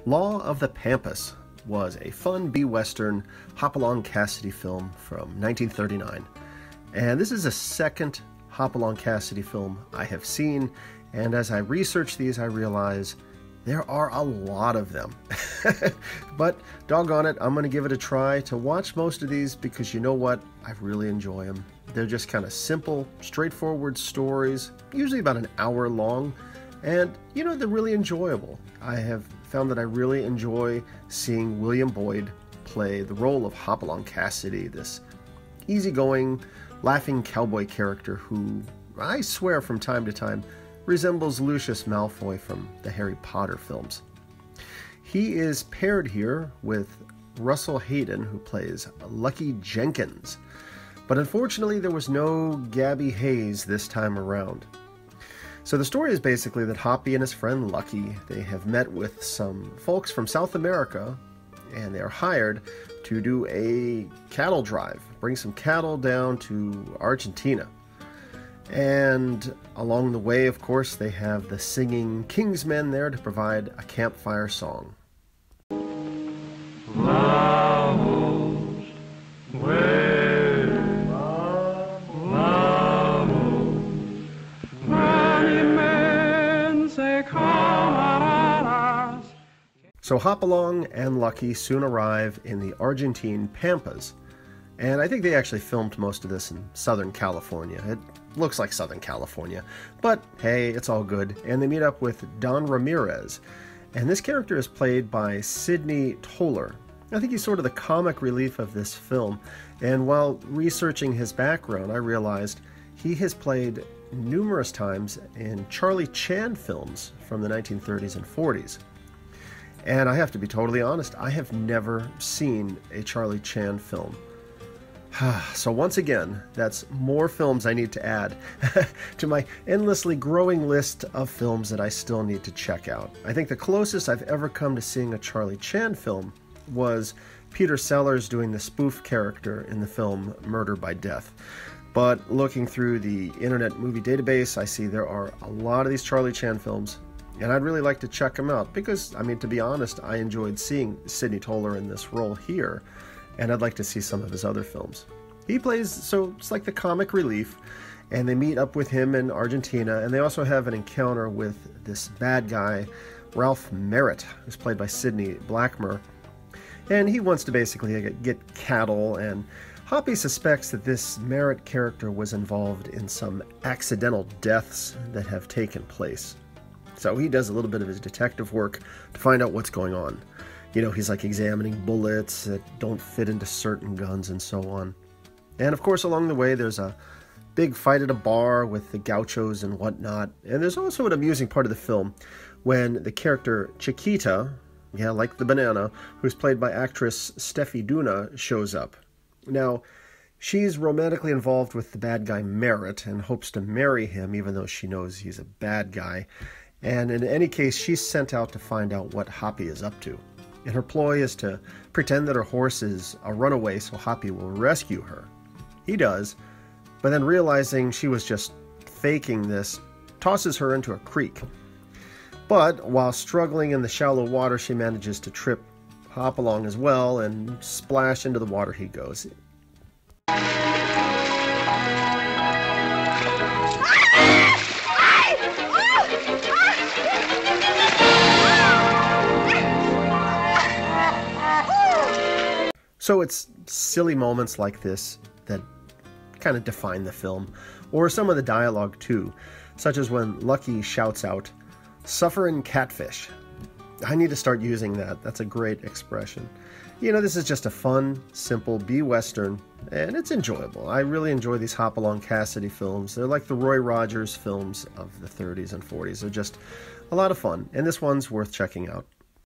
Law of the Pampas was a fun B-Western Hopalong Cassidy film from 1939. And this is the second Hopalong Cassidy film I have seen, and as I research these I realize there are a lot of them. But doggone it, I'm going to give it a try to watch most of these because you know what? I really enjoy them. They're just kind of simple, straightforward stories, usually about an hour long, and you know, they're really enjoyable. I have found that I really enjoy seeing William Boyd play the role of Hopalong Cassidy, this easygoing, laughing cowboy character who, I swear from time to time, resembles Lucius Malfoy from the Harry Potter films. He is paired here with Russell Hayden, who plays Lucky Jenkins. But unfortunately, there was no Gabby Hayes this time around. So the story is basically that Hoppy and his friend Lucky, they have met with some folks from South America, and they are hired to do a cattle drive, bring some cattle down to Argentina. And along the way, of course, they have the singing King's Men there to provide a campfire song. So Hopalong and Lucky soon arrive in the Argentine Pampas, and I think they actually filmed most of this in Southern California. It looks like Southern California, but hey, it's all good. And they meet up with Don Ramiriez, and this character is played by Sidney Toler. I think he's sort of the comic relief of this film, and while researching his background, I realized he has played numerous times in Charlie Chan films from the 1930s and 40s. And I have to be totally honest, I have never seen a Charlie Chan film. So once again, that's more films I need to add to my endlessly growing list of films that I still need to check out. I think the closest I've ever come to seeing a Charlie Chan film was Peter Sellers doing the spoof character in the film Murder by Death. But looking through the Internet Movie Database, I see there are a lot of these Charlie Chan films, and I'd really like to check them out because, I mean, to be honest, I enjoyed seeing Sidney Toler in this role here, and I'd like to see some of his other films. He plays, so it's like the comic relief, and they meet up with him in Argentina, and they also have an encounter with this bad guy, Ralph Merritt, who's played by Sidney Blackmer, and he wants to basically get cattle, and Hoppy suspects that this Merritt character was involved in some accidental deaths that have taken place. So he does a little bit of his detective work to find out what's going on. You know, he's like examining bullets that don't fit into certain guns and so on. And of course, along the way, there's a big fight at a bar with the gauchos and whatnot. And there's also an amusing part of the film when the character Chiquita, yeah, like the banana, who's played by actress Steffi Duna, shows up. Now, she's romantically involved with the bad guy Merritt and hopes to marry him, even though she knows he's a bad guy. And in any case, she's sent out to find out what Hoppy is up to. And her ploy is to pretend that her horse is a runaway so Hoppy will rescue her. He does, but then realizing she was just faking this, tosses her into a creek. But while struggling in the shallow water, she manages to trip Hopalong as well, and splash into the water he goes. So it's silly moments like this that kind of define the film, or some of the dialogue too, such as when Lucky shouts out, "Sufferin' catfish." I need to start using that. That's a great expression. You know, this is just a fun, simple B-Western, and it's enjoyable. I really enjoy these Hopalong Cassidy films. They're like the Roy Rogers films of the 30s and 40s. They're just a lot of fun, and this one's worth checking out.